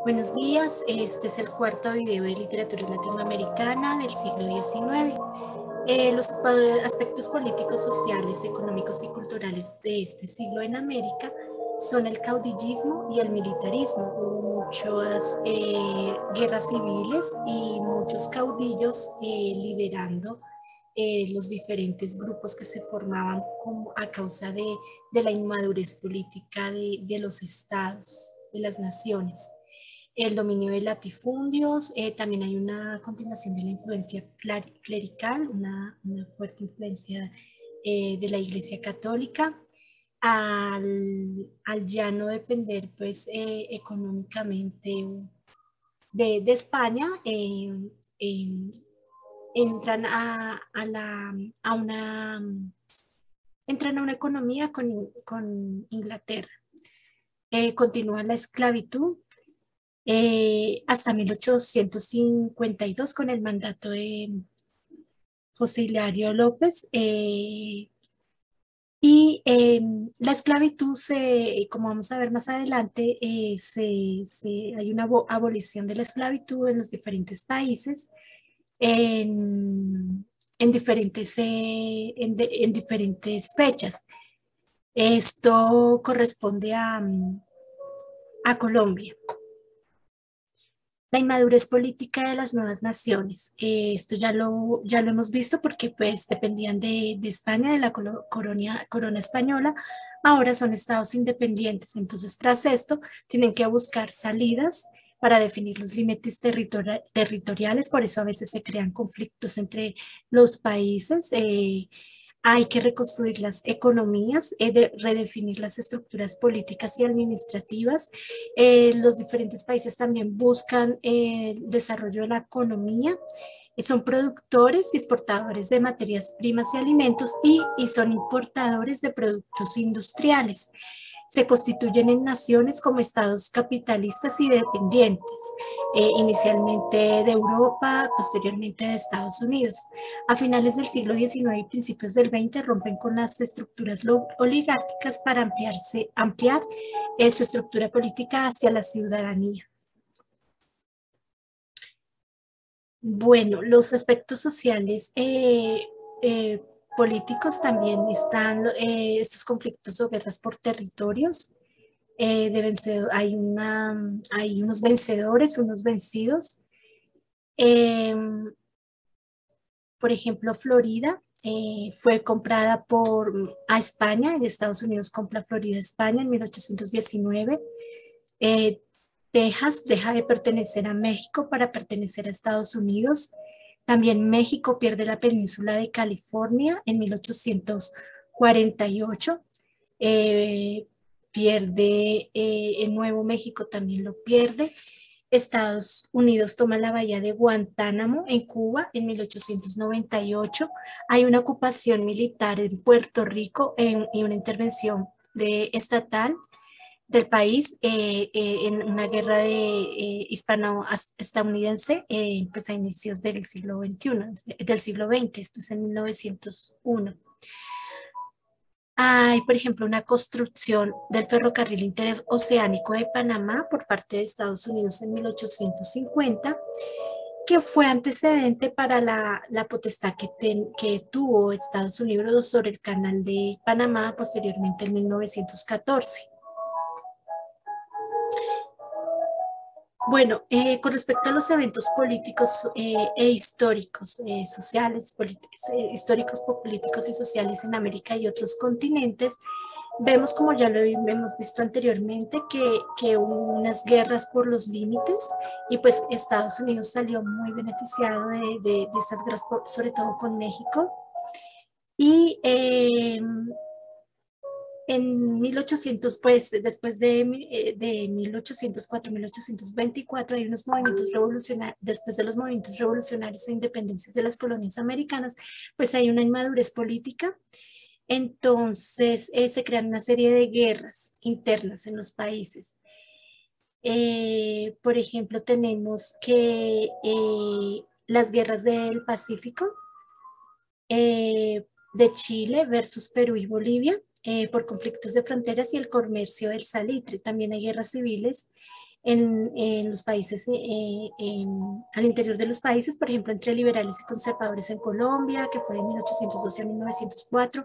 Buenos días, este es el cuarto video de literatura latinoamericana del siglo XIX. Los aspectos políticos, sociales, económicos y culturales de este siglo en América son el caudillismo y el militarismo. Hubo muchas guerras civiles y muchos caudillos liderando los diferentes grupos que se formaban a causa de la inmadurez política de los estados, de las naciones. El dominio de latifundios, también hay una continuación de la influencia clerical, una fuerte influencia de la Iglesia Católica, al ya no depender pues económicamente de España, eh, entran a una, entran a una economía con Inglaterra. Continúa la esclavitud hasta 1852 con el mandato de José Hilario López. La esclavitud, como vamos a ver más adelante, hay una abolición de la esclavitud en los diferentes países, en diferentes fechas. Esto corresponde a Colombia. La inmadurez política de las nuevas naciones. Esto ya lo hemos visto porque pues dependían de España, de la corona española, ahora son estados independientes. Entonces, tras esto, tienen que buscar salidas para definir los límites territoriales, por eso a veces se crean conflictos entre los países. Hay que reconstruir las economías, redefinir las estructuras políticas y administrativas. Los diferentes países también buscan el desarrollo de la economía. Son productores y exportadores de materias primas y alimentos y son importadores de productos industriales. Se constituyen en naciones como estados capitalistas y dependientes, inicialmente de Europa, posteriormente de Estados Unidos. A finales del siglo XIX y principios del XX rompen con las estructuras oligárquicas para ampliar su estructura política hacia la ciudadanía. Bueno, los aspectos sociales políticos también están estos conflictos o guerras por territorios. Hay unos vencedores, unos vencidos. Por ejemplo, Florida fue comprada a España, y Estados Unidos compra Florida a España en 1819. Texas deja de pertenecer a México para pertenecer a Estados Unidos. También México pierde la península de California en 1848. Pierde el Nuevo México, también lo pierde. Estados Unidos toma la bahía de Guantánamo en Cuba en 1898. Hay una ocupación militar en Puerto Rico y una intervención estatal del país en una guerra hispano-estadounidense pues a inicios del siglo XXI, del siglo XX, esto es en 1901. Hay, por ejemplo, una construcción del ferrocarril interoceánico de Panamá por parte de Estados Unidos en 1850, que fue antecedente para la potestad que tuvo Estados Unidos sobre el canal de Panamá posteriormente en 1914. Bueno, con respecto a los eventos políticos e históricos, sociales, históricos, políticos y sociales en América y otros continentes, vemos, como ya lo hemos visto anteriormente, que hubo unas guerras por los límites y pues Estados Unidos salió muy beneficiado de estas guerras, sobre todo con México. Y en 1800, pues después de 1804, 1824, hay unos movimientos revolucionarios, después de los movimientos revolucionarios e independencias de las colonias americanas, pues hay una inmadurez política. Entonces se crean una serie de guerras internas en los países. Por ejemplo, tenemos que las guerras del Pacífico, de Chile versus Perú y Bolivia, por conflictos de fronteras y el comercio del salitre. También hay guerras civiles en los países, al interior de los países, por ejemplo, entre liberales y conservadores en Colombia, que fue de 1812 a 1904,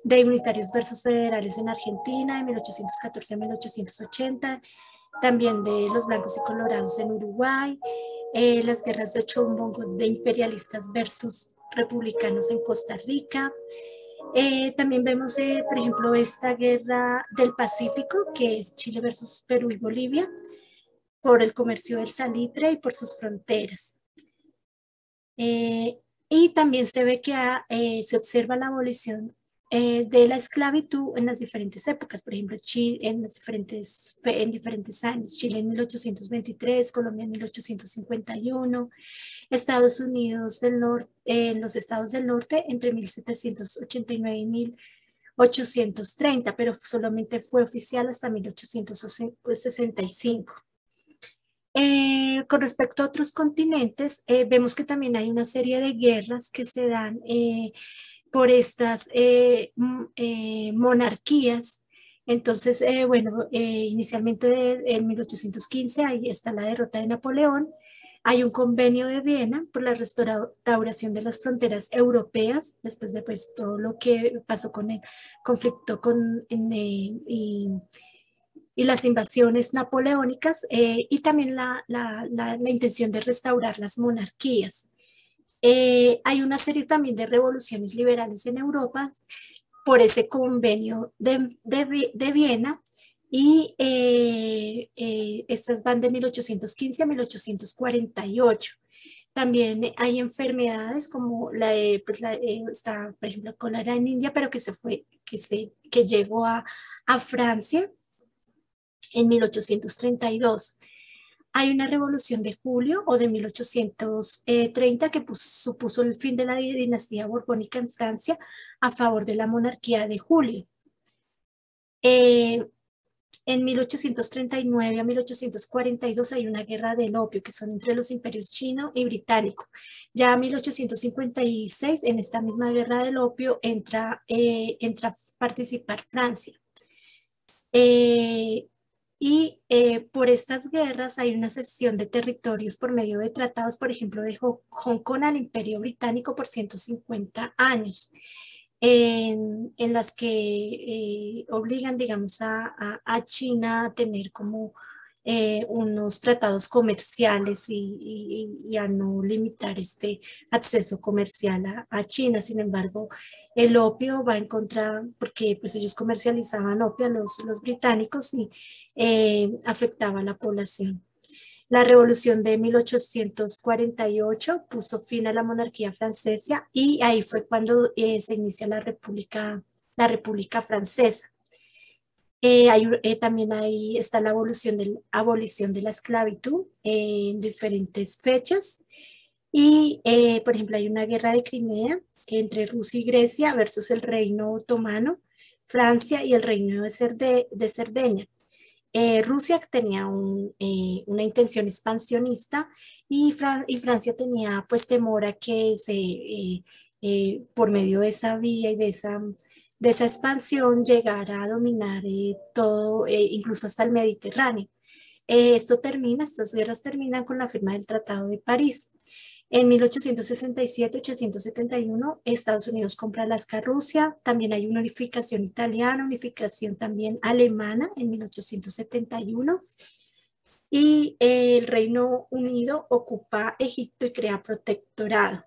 de unitarios versus federales en Argentina, de 1814 a 1880, también de los blancos y colorados en Uruguay, las guerras de Chombo de imperialistas versus republicanos en Costa Rica. También vemos, por ejemplo, esta guerra del Pacífico, que es Chile versus Perú y Bolivia, por el comercio del salitre y por sus fronteras. Y también se ve que se observa la abolición de la esclavitud en las diferentes épocas, por ejemplo, Chile en diferentes años, Chile en 1823, Colombia en 1851, Estados Unidos del Norte, en los estados del norte entre 1789 y 1830, pero solamente fue oficial hasta 1865. Con respecto a otros continentes, vemos que también hay una serie de guerras que se dan por estas monarquías. Entonces, bueno, inicialmente en 1815 ahí está la derrota de Napoleón. Hay un convenio de Viena por la restauración de las fronteras europeas, después de pues, todo lo que pasó con el conflicto y las invasiones napoleónicas, y también la intención de restaurar las monarquías. Hay una serie también de revoluciones liberales en Europa por ese convenio de Viena, y estas van de 1815 a 1848. También hay enfermedades como está, por ejemplo, cólera en India, pero que llegó a Francia en 1832. Hay una revolución de julio o de 1830 que supuso el fin de la dinastía borbónica en Francia a favor de la monarquía de Julio. En 1839 a 1842 hay una guerra del opio, que son entre los imperios chino y británico. Ya en 1856, en esta misma guerra del opio, entra a participar Francia. Por estas guerras hay una cesión de territorios por medio de tratados, por ejemplo, de Hong Kong al Imperio Británico por 150 años, en las que obligan, digamos, a China a tener como unos tratados comerciales y a no limitar este acceso comercial a China. Sin embargo, el opio va en contra, porque pues ellos comercializaban opio a los británicos y afectaba a la población. La revolución de 1848 puso fin a la monarquía francesa y ahí fue cuando se inicia la República Francesa. También ahí está la abolición de la esclavitud en diferentes fechas. Y, por ejemplo, hay una guerra de Crimea entre Rusia y Grecia versus el Reino Otomano, Francia y el Reino de Cerdeña. Rusia tenía una intención expansionista y Francia tenía pues temor a que por medio de esa vía y de esa expansión llegara a dominar todo, incluso hasta el Mediterráneo. Estas guerras terminan con la firma del Tratado de París. En 1867-871, Estados Unidos compra Alaska a Rusia. También hay una unificación italiana, unificación también alemana en 1871. Y el Reino Unido ocupa Egipto y crea protectorado.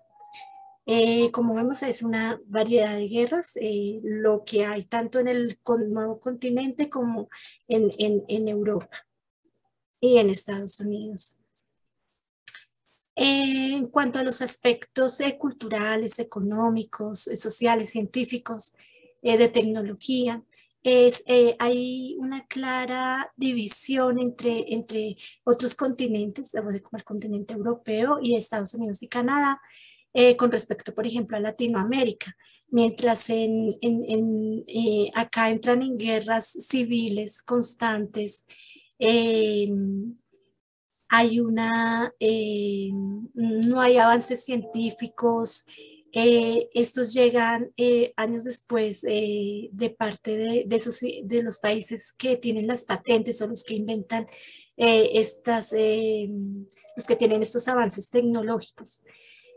Como vemos, es una variedad de guerras, lo que hay tanto en el nuevo continente como en Europa y en Estados Unidos. En cuanto a los aspectos culturales, económicos, sociales, científicos, de tecnología, hay una clara división entre otros continentes, como el continente europeo y Estados Unidos y Canadá, con respecto, por ejemplo, a Latinoamérica. Mientras acá entran en guerras civiles constantes, no hay avances científicos. Estos llegan años después de parte de los países que tienen las patentes o los que inventan los que tienen estos avances tecnológicos.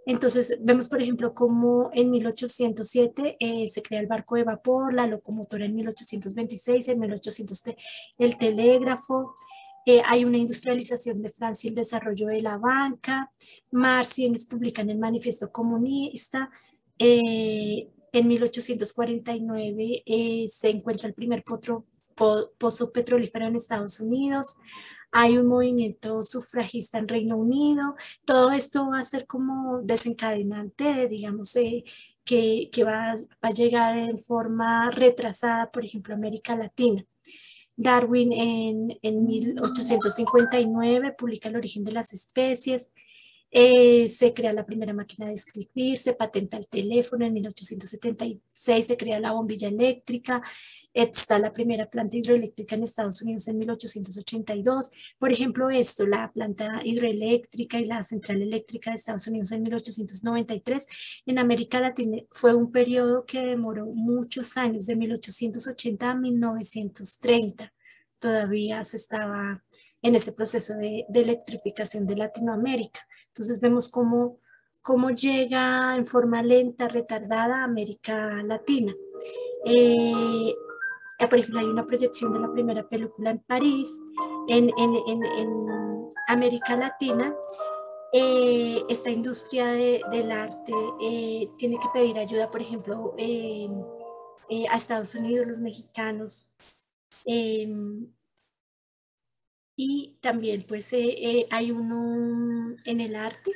Entonces, vemos, por ejemplo, cómo en 1807 se crea el barco de vapor, la locomotora en 1826, en 1800 el telégrafo, hay una industrialización de Francia y el desarrollo de la banca, Marx y Engels publican el Manifiesto Comunista, en 1849 se encuentra el primer pozo petrolífero en Estados Unidos, hay un movimiento sufragista en Reino Unido, todo esto va a ser como desencadenante, digamos, que va a llegar en forma retrasada, por ejemplo, a América Latina. Darwin en 1859 publica El origen de las especies, se crea la primera máquina de escribir, se patenta el teléfono, en 1876 se crea la bombilla eléctrica, está la primera planta hidroeléctrica en Estados Unidos en 1882. Por ejemplo, esto, la planta hidroeléctrica y la central eléctrica de Estados Unidos en 1893. En América Latina fue un periodo que demoró muchos años, de 1880 a 1930. Todavía se estaba en ese proceso de electrificación de Latinoamérica. Entonces vemos cómo llega en forma lenta, retardada a América Latina. Por ejemplo, hay una proyección de la primera película en París, en América Latina. Esta industria del arte tiene que pedir ayuda, por ejemplo, a Estados Unidos, los mexicanos. Y también pues hay uno en el arte,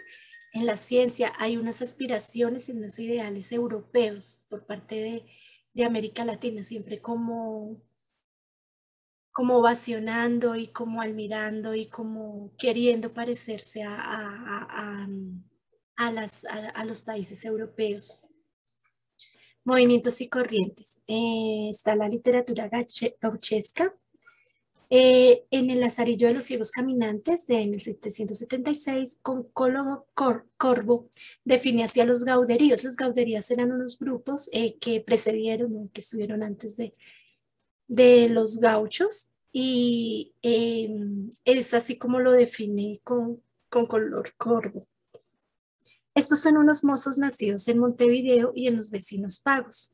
en la ciencia, hay unas aspiraciones y unos ideales europeos por parte de América Latina, siempre como ovacionando y como admirando y como queriendo parecerse a los países europeos. Movimientos y corrientes. Está la literatura gauchesca. En el Lazarillo de los Ciegos Caminantes de 1776, con Corvo define hacia los gauderíos. Los gauderíos eran unos grupos que precedieron, que estuvieron antes de los gauchos, y es así como lo define con color Corvo. Estos son unos mozos nacidos en Montevideo y en los vecinos pagos.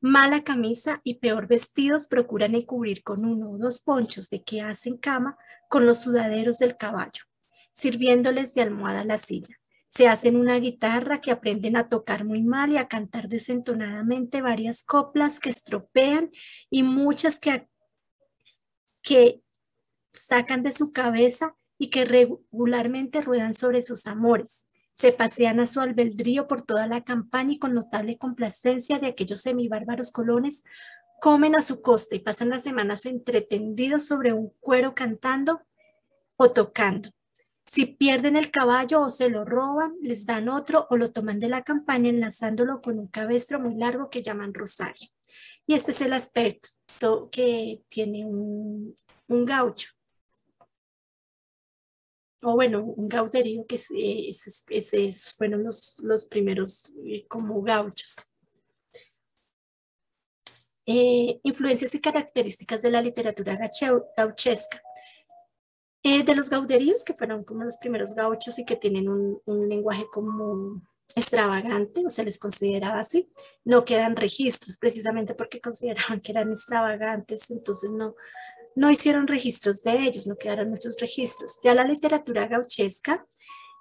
Mala camisa y peor vestidos procuran encubrir con uno o dos ponchos de que hacen cama con los sudaderos del caballo, sirviéndoles de almohada a la silla. Se hacen una guitarra que aprenden a tocar muy mal y a cantar desentonadamente varias coplas que estropean y muchas que sacan de su cabeza y que regularmente ruedan sobre sus amores. Se pasean a su albedrío por toda la campaña y con notable complacencia de aquellos semibárbaros colones comen a su costa y pasan las semanas entretendidos sobre un cuero cantando o tocando. Si pierden el caballo o se lo roban, les dan otro o lo toman de la campaña enlazándolo con un cabestro muy largo que llaman rosario. Y este es el aspecto que tiene un gaucho. O bueno, un gauderío, que fueron los primeros como gauchos. Influencias y características de la literatura gauchesca. De los gauderíos, que fueron como los primeros gauchos y que tienen un lenguaje como extravagante, o se les consideraba así, no quedan registros, precisamente porque consideraban que eran extravagantes, entonces no hicieron registros de ellos, no quedaron muchos registros. Ya la literatura gauchesca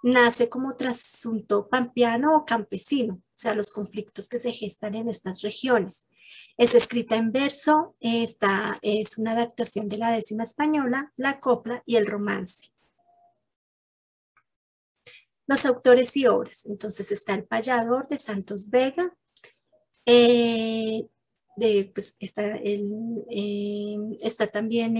nace como trasunto pampeano o campesino, o sea, los conflictos que se gestan en estas regiones. Es escrita en verso, esta es una adaptación de la décima española, la copla y el romance. Los autores y obras, entonces está El Payador de Santos Vega, pues está también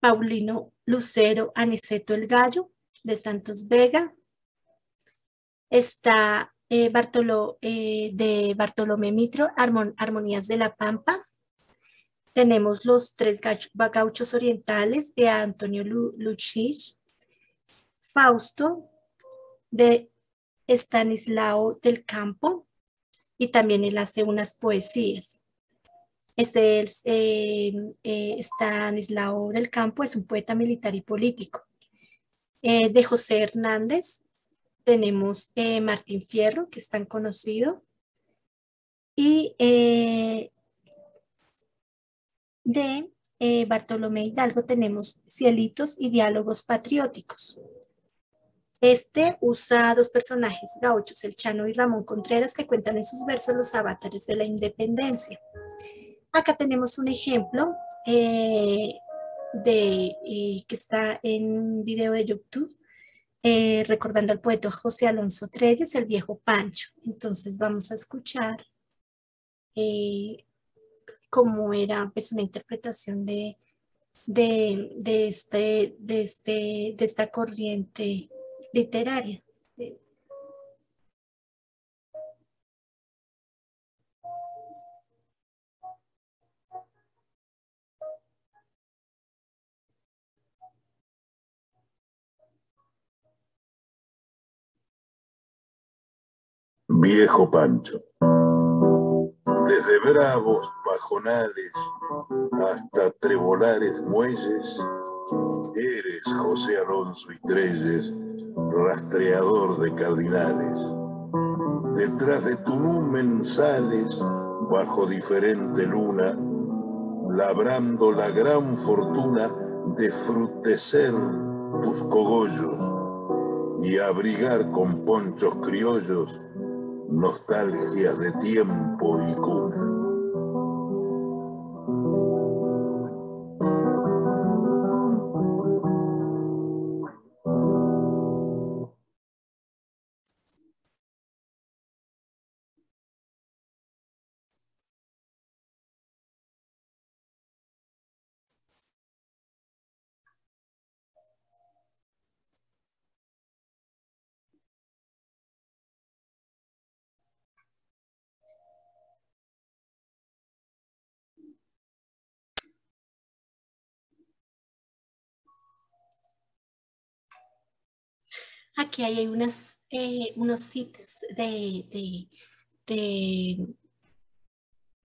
Paulino Lucero Aniceto el Gallo de Santos Vega. Está de Bartolomé Mitro, Armonías de la Pampa. Tenemos Los Tres Gauchos Orientales de Antonio Luchich. Fausto de Estanislao del Campo, y también él hace unas poesías. Estanislao del Campo es un poeta militar y político. De José Hernández tenemos Martín Fierro, que es tan conocido, y de Bartolomé Hidalgo tenemos Cielitos y Diálogos Patrióticos. Este usa dos personajes gauchos, el Chano y Ramón Contreras, que cuentan en sus versos los avatares de la independencia. Acá tenemos un ejemplo que está en un video de YouTube, recordando al poeta José Alonso Trelles, el viejo Pancho. Entonces vamos a escuchar eh, cómo era pues, una interpretación de esta corriente literaria. Viejo Pancho. Desde bravos pajonales hasta trebolares muelles, eres José Alonso y Trelles, rastreador de cardinales. Detrás de tu numen sales, bajo diferente luna, labrando la gran fortuna de frutecer tus cogollos y abrigar con ponchos criollos nostalgias de tiempo y cuna. Aquí hay unos sitios de,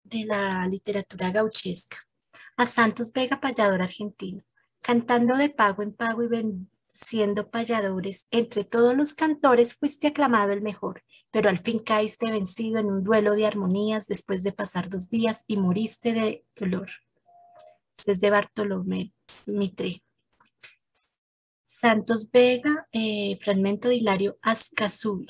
de la literatura gauchesca. A Santos Vega, payador argentino, cantando de pago en pago y venciendo payadores, entre todos los cantores fuiste aclamado el mejor, pero al fin caíste vencido en un duelo de armonías después de pasar 2 días y moriste de dolor. Este es de Bartolomé Mitre. Santos Vega, fragmento de Hilario Ascasubi.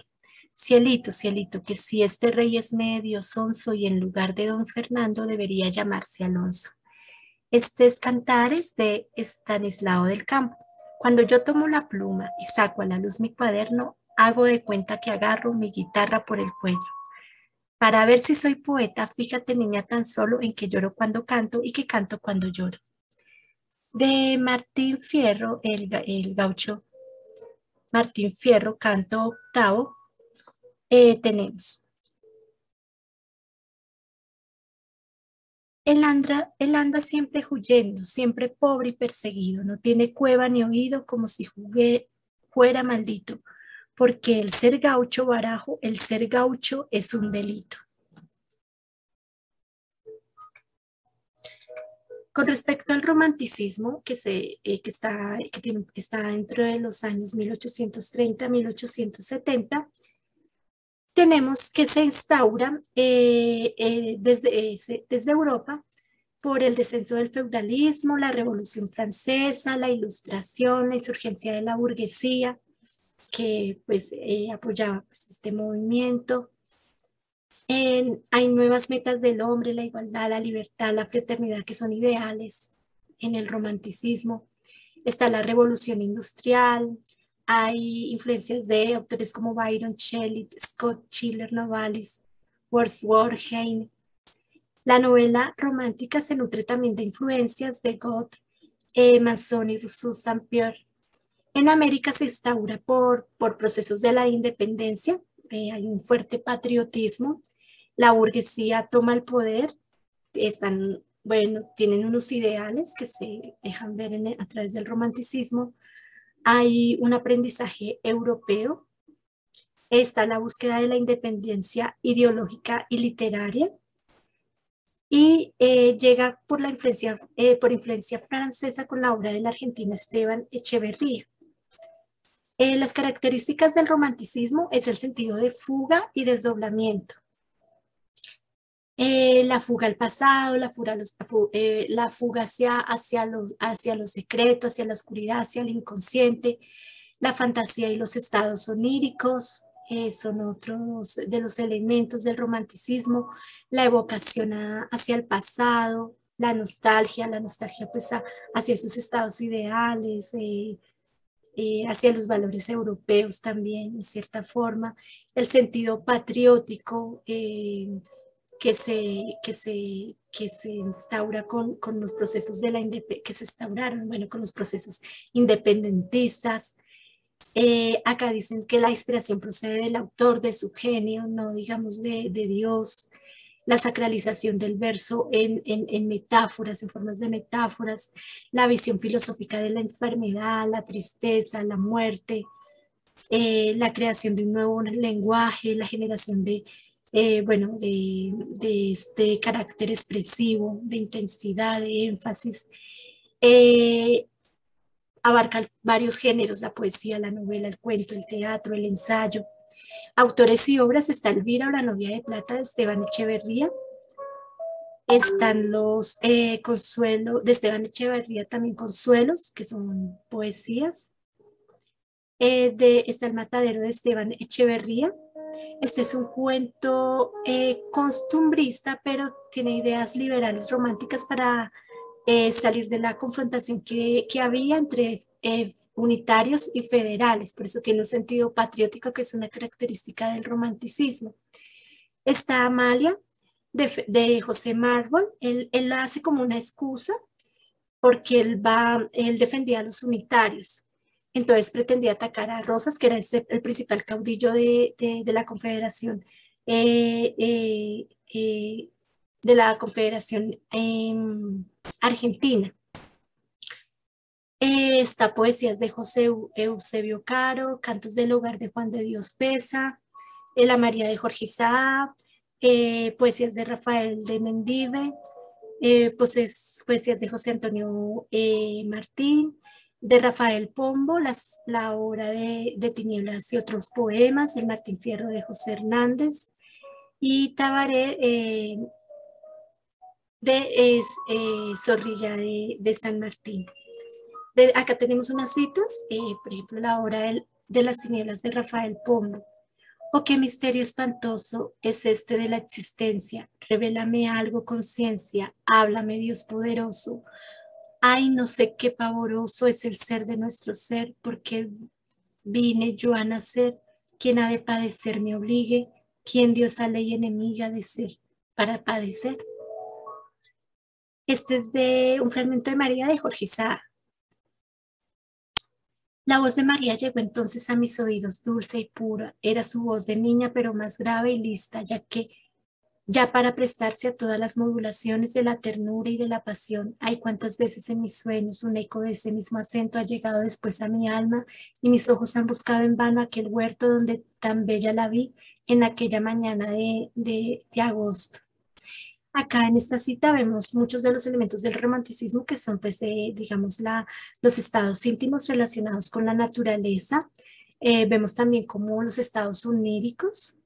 Cielito, cielito, que si este rey es medio sonso y en lugar de don Fernando debería llamarse Alonso. Este es Cantares de Estanislao del Campo. Cuando yo tomo la pluma y saco a la luz mi cuaderno, hago de cuenta que agarro mi guitarra por el cuello. Para ver si soy poeta, fíjate niña tan solo en que lloro cuando canto y que canto cuando lloro. De Martín Fierro, el gaucho Martín Fierro, canto octavo, tenemos. Él anda siempre huyendo, siempre pobre y perseguido, no tiene cueva ni oído como si fuera maldito, porque el ser gaucho barajo, el ser gaucho es un delito. Con respecto al romanticismo, está dentro de los años 1830-1870, tenemos que se instaura desde Europa por el descenso del feudalismo, la Revolución Francesa, la Ilustración, la insurgencia de la burguesía, que pues apoyaba pues, este movimiento. Hay nuevas metas del hombre, la igualdad, la libertad, la fraternidad, que son ideales en el romanticismo. Está la revolución industrial, hay influencias de autores como Byron Shelley, Scott Schiller Novalis, Wordsworth, Heine. La novela romántica se nutre también de influencias de Goethe, Manzoni y Rousseau Saint-Pierre. En América se instaura por procesos de la independencia, hay un fuerte patriotismo, la burguesía toma el poder, tienen unos ideales que se dejan ver a través del romanticismo, hay un aprendizaje europeo, está la búsqueda de la independencia ideológica y literaria, y llega por influencia francesa con la obra del argentino Esteban Echeverría. Las características del romanticismo es el sentido de fuga y desdoblamiento. La fuga al pasado, la fuga hacia lo secreto, hacia la oscuridad, hacia el inconsciente, la fantasía y los estados oníricos son otros de los elementos del romanticismo, la evocación hacia el pasado, la nostalgia pues hacia esos estados ideales, hacia los valores europeos también, en cierta forma, el sentido patriótico que se instaura con los procesos de que se instauraron, bueno, con los procesos independentistas. Acá dicen que la inspiración procede del autor, de su genio, no digamos de Dios. La sacralización del verso en metáforas, en formas de metáforas, la visión filosófica de la enfermedad, la tristeza, la muerte, la creación de un nuevo lenguaje, la generación bueno, de este carácter expresivo, de intensidad, de énfasis. Abarca varios géneros, la poesía, la novela, el cuento, el teatro, el ensayo. Autores y obras está Elvira o la novia de plata de Esteban Echeverría. Están los Consuelo, de Esteban Echeverría también Consuelos, que son poesías. Está El matadero de Esteban Echeverría. Este es un cuento costumbrista, pero tiene ideas liberales románticas para salir de la confrontación que había entre unitarios y federales. Por eso tiene un sentido patriótico que es una característica del romanticismo. Está Amalia de José Mármol. Él la hace como una excusa porque él defendía a los unitarios. Entonces pretendía atacar a Rosas, que era el principal caudillo de la Confederación, de la Confederación Argentina. Está Poesías de José Eusebio Caro, Cantos del Hogar de Juan de Dios Pesa, La María de Jorge Isaac, Poesías de Rafael de Mendive, poesías de José Antonio Martín, de Rafael Pombo, la obra de Tinieblas y otros poemas, el Martín Fierro de José Hernández, y Tabaré de Zorrilla de San Martín. Acá tenemos unas citas, por ejemplo, la obra de las tinieblas de Rafael Pombo. Oh, qué misterio espantoso es este de la existencia. Revélame algo, conciencia. Háblame, Dios poderoso. Ay, no sé qué pavoroso es el ser de nuestro ser, porque vine yo a nacer. Quien ha de padecer me obligue. Quien diosa ley enemiga de ser para padecer. Este es de un fragmento de María de Jorge Isaac. La voz de María llegó entonces a mis oídos dulce y pura. Era su voz de niña, pero más grave y lista, ya para prestarse a todas las modulaciones de la ternura y de la pasión. Ay, cuántas veces en mis sueños un eco de ese mismo acento ha llegado después a mi alma y mis ojos han buscado en vano aquel huerto donde tan bella la vi en aquella mañana de agosto. Acá en esta cita vemos muchos de los elementos del romanticismo que son, pues, digamos, los estados íntimos relacionados con la naturaleza. Vemos también como los estados oníricos,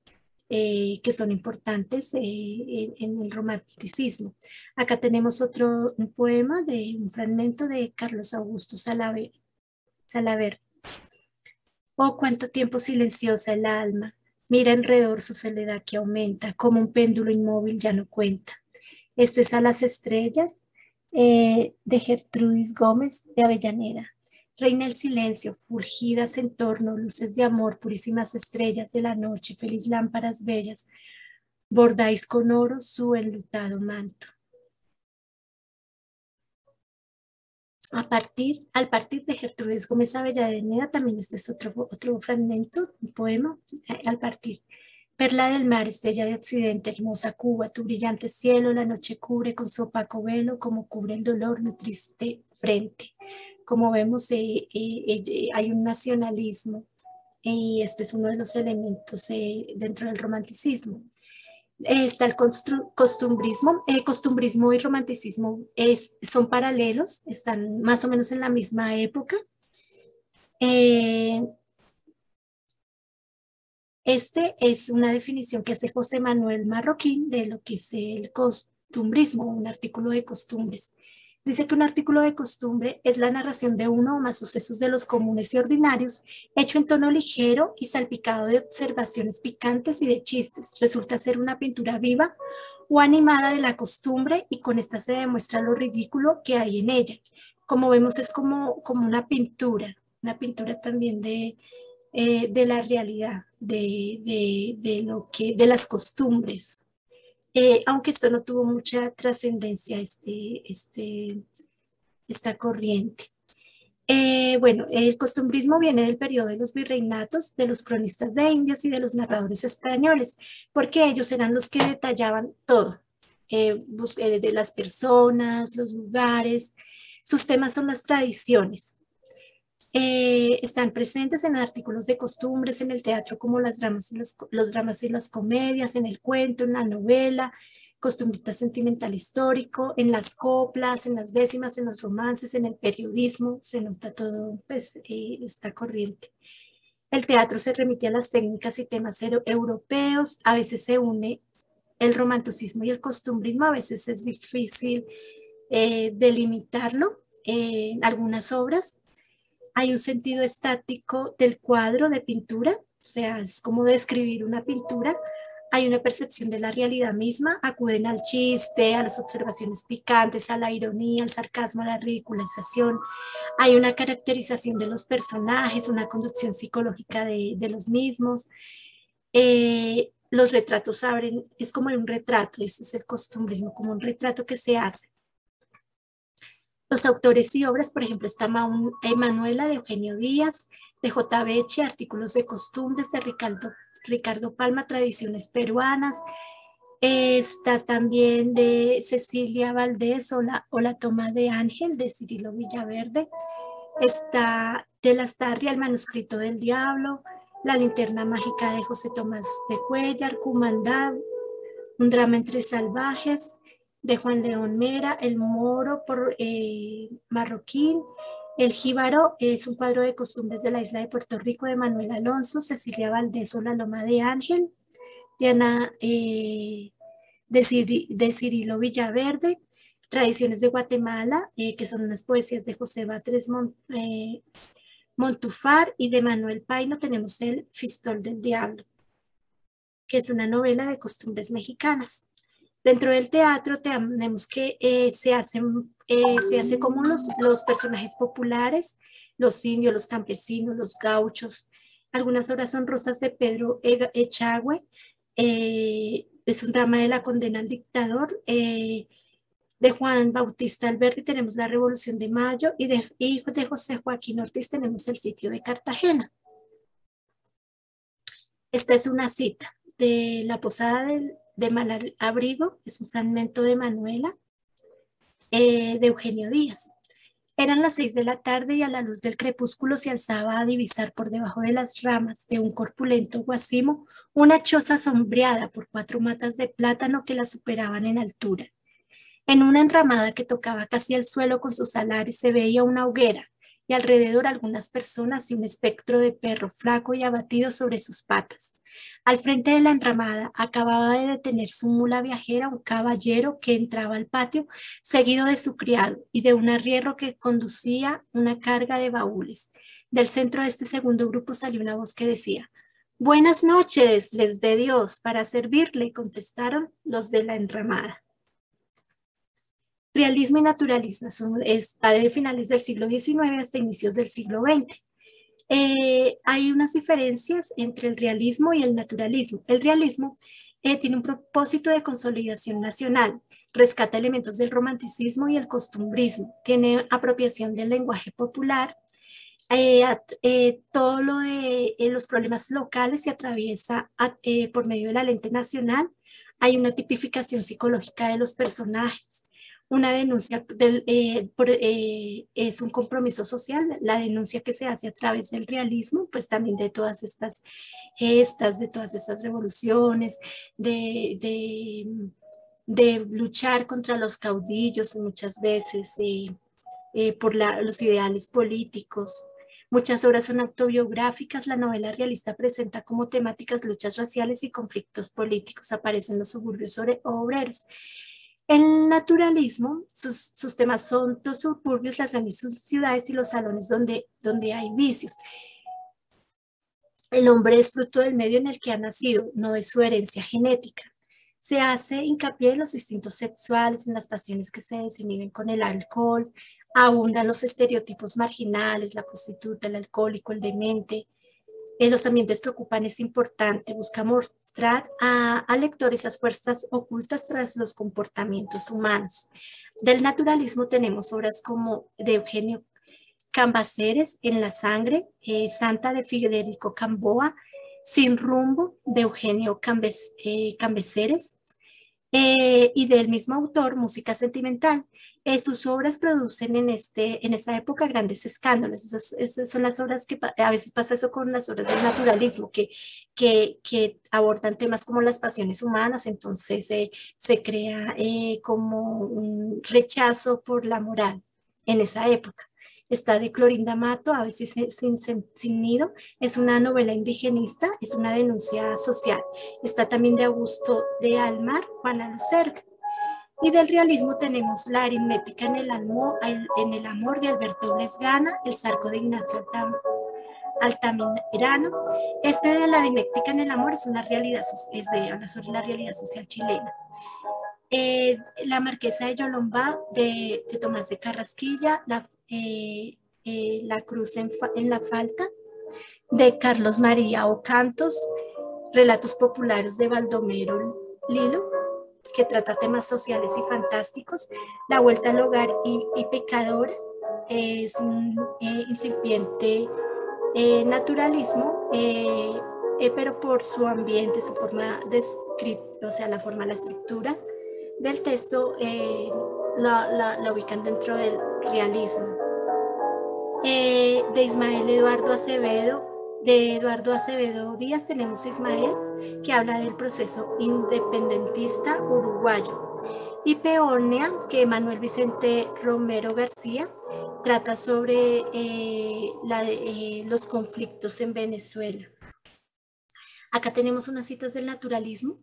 que son importantes en el romanticismo. Acá tenemos un poema de un fragmento de Carlos Augusto Salaver. Oh, cuánto tiempo silenciosa el alma. Mira alrededor su soledad que aumenta, como un péndulo inmóvil ya no cuenta. Este es A las estrellas, de Gertrudis Gómez de Avellaneda. Reina el silencio, fulgidas en torno, luces de amor, purísimas estrellas de la noche, feliz lámparas bellas, bordáis con oro su enlutado manto. Al partir de Gertrudis Gómez Avellaneda, también este es otro fragmento, un poema, al partir. Perla del mar, estrella de occidente, hermosa Cuba, tu brillante cielo, la noche cubre con su opaco velo, como cubre el dolor mi triste frente. Como vemos, hay un nacionalismo y este es uno de los elementos dentro del romanticismo. Está el costumbrismo. Costumbrismo y romanticismo son paralelos, están más o menos en la misma época. Este es una definición que hace José Manuel Marroquín de lo que es el costumbrismo, un artículo de costumbres. Dice que un artículo de costumbre es la narración de uno o más sucesos de los comunes y ordinarios, hecho en tono ligero y salpicado de observaciones picantes y de chistes. Resulta ser una pintura viva o animada de la costumbre y con esta se demuestra lo ridículo que hay en ella. Como vemos es como una pintura también de la realidad, de las costumbres. Aunque esto no tuvo mucha trascendencia, esta corriente. Bueno, el costumbrismo viene del periodo de los virreinatos, de los cronistas de Indias y de los narradores españoles, porque ellos eran los que detallaban todo, de las personas, los lugares. Sus temas son las tradiciones. Están presentes en artículos de costumbres, en el teatro como los dramas y las comedias, en el cuento, en la novela, costumbrista sentimental histórico, en las coplas, en las décimas, en los romances, en el periodismo, se nota todo pues, esta corriente. El teatro se remite a las técnicas y temas europeos, a veces se une el romanticismo y el costumbrismo, a veces es difícil delimitarlo en algunas obras. Hay un sentido estático del cuadro de pintura, o sea, es como describir una pintura. Hay una percepción de la realidad misma, acuden al chiste, a las observaciones picantes, a la ironía, al sarcasmo, a la ridiculización. Hay una caracterización de los personajes, una conducción psicológica de los mismos. Los retratos abren, es como un retrato, ese es el costumbrismo, como un retrato que se hace. Los autores y obras, por ejemplo, está Emanuela de Eugenio Díaz, de J. Beche, Artículos de Costumbres de Ricardo Palma, Tradiciones Peruanas. Está también de Cecilia Valdés o la Toma de Ángel de Cirilo Villaverde. Está de Lastarria, El Manuscrito del Diablo, La Linterna Mágica de José Tomás de Cuéllar, Cumandá, Un drama entre salvajes, de Juan León Mera, El Moro por Marroquín, El Jíbaro es un cuadro de costumbres de la isla de Puerto Rico de Manuel Alonso, Cecilia Valdés o La Loma de Ángel, Diana de Cirilo Villaverde, Tradiciones de Guatemala, que son unas poesías de José Batres Montufar, y de Manuel Paino tenemos El Fistol del Diablo, que es una novela de costumbres mexicanas. Dentro del teatro tenemos que se hace como los personajes populares, los indios, los campesinos, los gauchos. Algunas obras son Rosas de Pedro Echagüe, es un drama de la condena al dictador. De Juan Bautista Alberti tenemos La Revolución de Mayo y de José Joaquín Ortiz tenemos El Sitio de Cartagena. Esta es una cita de La Posada de Malabrigo, es un fragmento de Manuela, de Eugenio Díaz. Eran las 6 de la tarde y a la luz del crepúsculo se alzaba a divisar por debajo de las ramas de un corpulento guacimo una choza sombreada por 4 matas de plátano que la superaban en altura. En una enramada que tocaba casi el suelo con sus alares se veía una hoguera y alrededor algunas personas y un espectro de perro flaco y abatido sobre sus patas. Al frente de la enramada acababa de detener su mula viajera un caballero que entraba al patio seguido de su criado y de un arriero que conducía una carga de baúles. Del centro de este segundo grupo salió una voz que decía: «Buenas noches, les dé Dios, para servirle», contestaron los de la enramada. Realismo y naturalismo está de finales del siglo XIX hasta inicios del siglo XX. Hay unas diferencias entre el realismo y el naturalismo. El realismo tiene un propósito de consolidación nacional, rescata elementos del romanticismo y el costumbrismo, tiene apropiación del lenguaje popular, todo lo de los problemas locales se atraviesa por medio de la lente nacional. Hay una tipificación psicológica de los personajes. Una denuncia es un compromiso social, la denuncia que se hace a través del realismo, pues también de todas estas gestas de todas estas revoluciones, de luchar contra los caudillos muchas veces, por los ideales políticos. Muchas obras son autobiográficas. La novela realista presenta como temáticas luchas raciales y conflictos políticos. Aparecen los suburbios obreros. El naturalismo, sus temas son los suburbios, las grandes ciudades y los salones donde hay vicios. El hombre es fruto del medio en el que ha nacido, no de su herencia genética. Se hace hincapié en los instintos sexuales, en las pasiones que se desinhiben con el alcohol. Abundan los estereotipos marginales, la prostituta, el alcohólico, el demente. En los ambientes que ocupan es importante. Busca mostrar a lectores esas fuerzas ocultas tras los comportamientos humanos. Del naturalismo tenemos obras como de Eugenio Cambaceres, En la sangre, Santa de Federico Camboa, Sin rumbo de Eugenio Cambaceres, y del mismo autor, Música sentimental. Sus obras producen en esta época grandes escándalos. Esas son las obras que a veces pasa eso con las obras del naturalismo, que abordan temas como las pasiones humanas. Entonces se crea como un rechazo por la moral en esa época. Está de Clorinda Mato, A veces sin nido, es una novela indigenista, es una denuncia social. Está también de Augusto de Almar, Juana Lucero. Y del realismo tenemos La aritmética en el amor de Alberto Blesgana, El zarco de Ignacio Altamirano. De La aritmética en el amor es una realidad, habla sobre la realidad social chilena. La Marquesa de Yolombá de Tomás de Carrasquilla, La cruz en la falta de Carlos María Ocantos, Relatos populares de Baldomero Lilo, que trata temas sociales y fantásticos. La vuelta al hogar y pecadores, es un incipiente naturalismo, pero por su ambiente, su forma de escrito, o sea, la forma, la estructura del texto, la ubican dentro del realismo. De Ismael Eduardo Acevedo, de Eduardo Acevedo Díaz, tenemos Ismael, que habla del proceso independentista uruguayo. Y Peonia, que Manuel Vicente Romero García trata sobre los conflictos en Venezuela. Acá tenemos unas citas del naturalismo.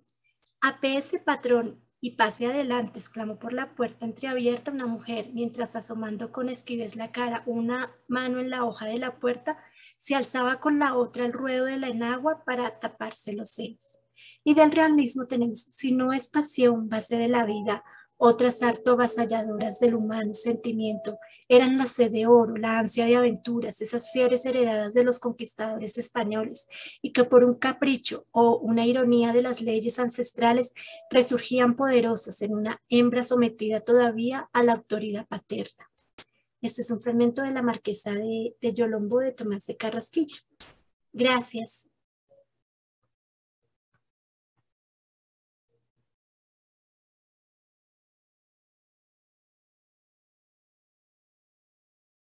Apéese, patrón, y pase adelante, exclamó por la puerta entreabierta una mujer, mientras asomando con esquivez la cara, una mano en la hoja de la puerta, se alzaba con la otra el ruedo de la enagua para taparse los senos. Y del realismo tenemos, si no es pasión, base de la vida, otras harto avasalladoras del humano sentimiento, eran la sed de oro, la ansia de aventuras, esas fiebres heredadas de los conquistadores españoles, y que por un capricho o una ironía de las leyes ancestrales resurgían poderosas en una hembra sometida todavía a la autoridad paterna. Este es un fragmento de La Marquesa de Yolombo de Tomás de Carrasquilla. Gracias.